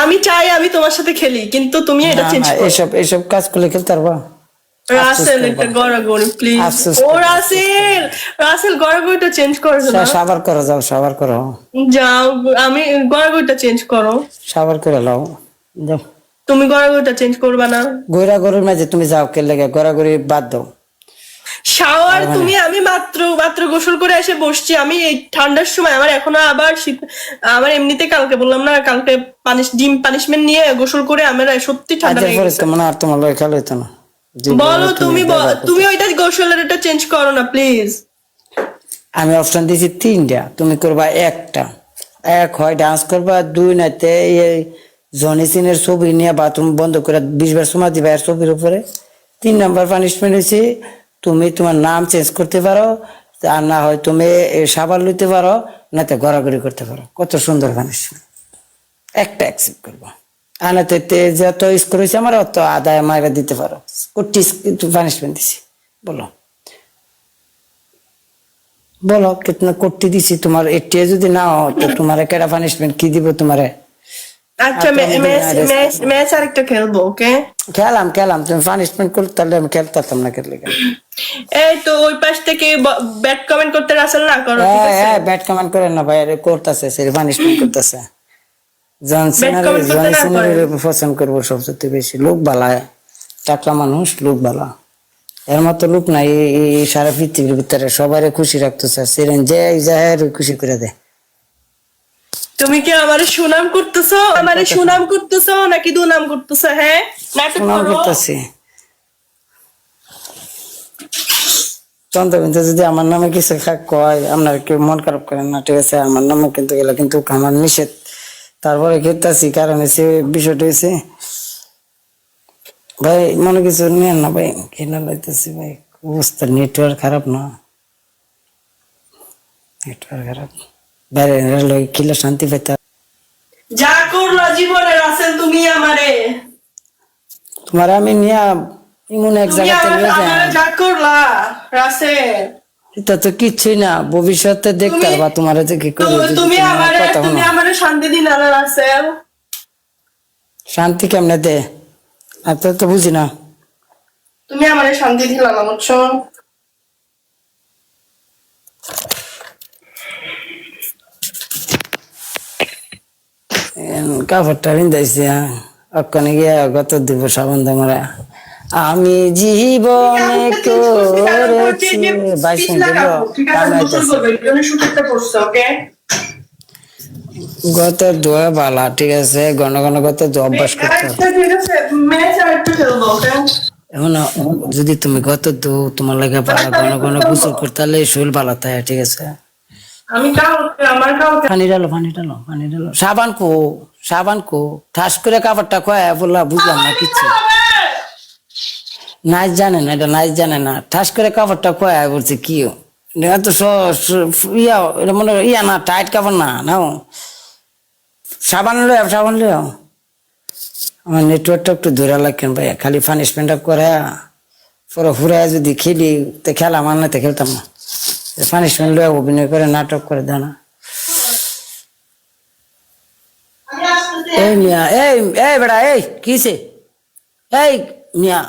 আমি চাই আমি তোমার সাথে খেলি, কিন্তু তুমি এটা না চেঞ্জ না, করো। এসব এসব কাজ করলে খেলতে পারবা? রাসেল একটা গড়াগড়ি প্লিজ। আফসোস ও করবা, আফসোস রাসেল, রাসেল গড়াগড়িটা চেঞ্জ করো না। সাবার করো, যাও সাবার করো, যাও, আমি গড়াগড়িটা চেঞ্জ করো। সাবার করে লাও, যাও। তুমি গড়াগড়িটা চেঞ্জ করবা না? গইরা গরুর মাঝে তুমি যাও, কে লেগে গড়াগড়ি বাদ দাও। শাওয়ার তুমি, আমি মাত্র মাত্র গোসল করে এসে বসছি, আমি এই ঠান্ডার সময় আমার এখনো আবার শীত, আমার এমনিতে কালকে বললাম না, কালকে ডিম পানিশমেন্ট নিয়ে গোসল করে আমার সত্যি ঠান্ডা আজের লেগে পরে গেছে। তো মনে আর তোমার লয় খেলা হইতো না। বলো তুমি, তুমি ওইটা গোসলের এটা চেঞ্জ করো না প্লিজ। আমি অপশন দিয়েছি 3টা, তুমি করবা একটা। এক হয় ডান্স করবা, 2 নাইতে এই জনি সিনের ছবি নিয়ে বাথরুম বন্ধ করে 20 বার সময় দিবা এর ছবির উপরে। 3 নাম্বার পানিশমেন্ট হয়েছে তুমি তোমার নাম চেঞ্জ করতে পারো, আর না হয় তুমি সাবান লইতে পারো, নাতে গড়াগড়ি করতে পারো। কত সুন্দর পানিশমেন্ট, একটা অ্যাকসেপ্ট করবো। আর না তো যত স্কোর হয়েছে আমার অত আদায় মাইরা দিতে পারো। কোটি পানিশমেন্ট দিছি, বলো বলো কিতনা কোটি দিছি তোমার। এটি যদি না হয় তো তোমার কেটা পানিশমেন্ট কি দিব তোমারে? আচ্ছা ম্যাচ আরেকটা খেলবো, ওকে? খেলাম খেলাম, তুমি পানিশমেন্ট করতে তাহলে আমি খেলতাম না, খেললে কেন? এই তো ওই পাশ থেকে ব্যাড কমেন্ট করতে রাসেল না করো, ঠিক আছে? হ্যাঁ ব্যাট কমেন্ট করেন না ভাই, আরে করতেছে সে পানিশমেন্ট করতেছে। ব্যাড কমেন্ট করতে না করেন। পছন্দ করবো সবচেয়ে বেশি। লোক বালা, টাকলা মানুষ, লোক বালা, এর মতো লোক নাই এই সারা পৃথিবীর ভিতরে। সবাই খুশি রাখতে চাচ্ছিলেন, যে খুশি করে দেয়। তুমি কি আমারে সুনাম করতেছো, আমারে সুনাম করতেছো নাকি দুনাম করতেছো? হ্যাঁ, নাটক সুনাম করো। করতেছি। চন্দ্রবিন্দু যদি আমার নামে কিছু কয়, আপনারা কেউ মন খারাপ করেন না, ঠিক আছে? আমার নামে কিন্তু গেলে কিন্তু আমার নিষেধ। তারপরে খেতেছি, কারণ হচ্ছে বিষয়টা হয়েছে ভাই, মনে কিছু নেন না ভাই, কেনা লাইতেছি ভাই, অবস্থা নেটওয়ার্ক খারাপ না, নেটওয়ার্ক খারাপ, বাইরে খেলে শান্তি পেতে। যা করলো জীবনে রাসেল তুমি আমারে, তোমার আমি নিয়ে এমন এক তুমি জায়গাতে নিয়ে যাই, আমারে যা করলা রাসেল। এটা তো কিচ্ছুই না, ভবিষ্যতে দেখতে পারবা তোমার যে কি করে। তুমি আমারে শান্তি দিলা না রাসেল। শান্তি কেমনে দে, আপনার তো বুঝি না। তুমি আমারে শান্তি দিলা না, বুঝছো? কাপড়টা রিন্দাইছি, ওখানে গিয়া কত দিব সাবান দামরা। আমি জীবনে করেছি 22 মিনিট গত দোয়া বালা, ঠিক আছে? ঘন ঘন গত অভ্যাস করতে হবে। এখন যদি তুমি গত দো তোমার লাগে বালা ঘন ঘন গোসল করতে হলে শরীর বালা থাকে, ঠিক আছে? পানি ডালো, পানি ডালো, পানি ডালো। সাবান কো, সাবান কো, ঠাস করে কাপড়টা কয়া বললা, বুঝলাম না কিচ্ছু। নাচ জানে না, এটা নাচ জানে না। ঠাস করে কাপড়টা কয়া বলছে কি তো ইয়া, এটা মনে ইয়া না, টাইট কাপড় না, নাও সাবান লো, সাবান লো। আমার নেটওয়ার্কটা একটু দূরে লাগেন ভাই, খালি পানিশমেন্টটা করে পরে হুড়ায় যদি খেলি তো খেলা, আমার না তো খেলতাম না। পানিশমেন্ট লো, অভিনয় করে নাটক করে দেয় না। এই মিয়া, এই এই বেড়া, এই কিসে, এই মিয়া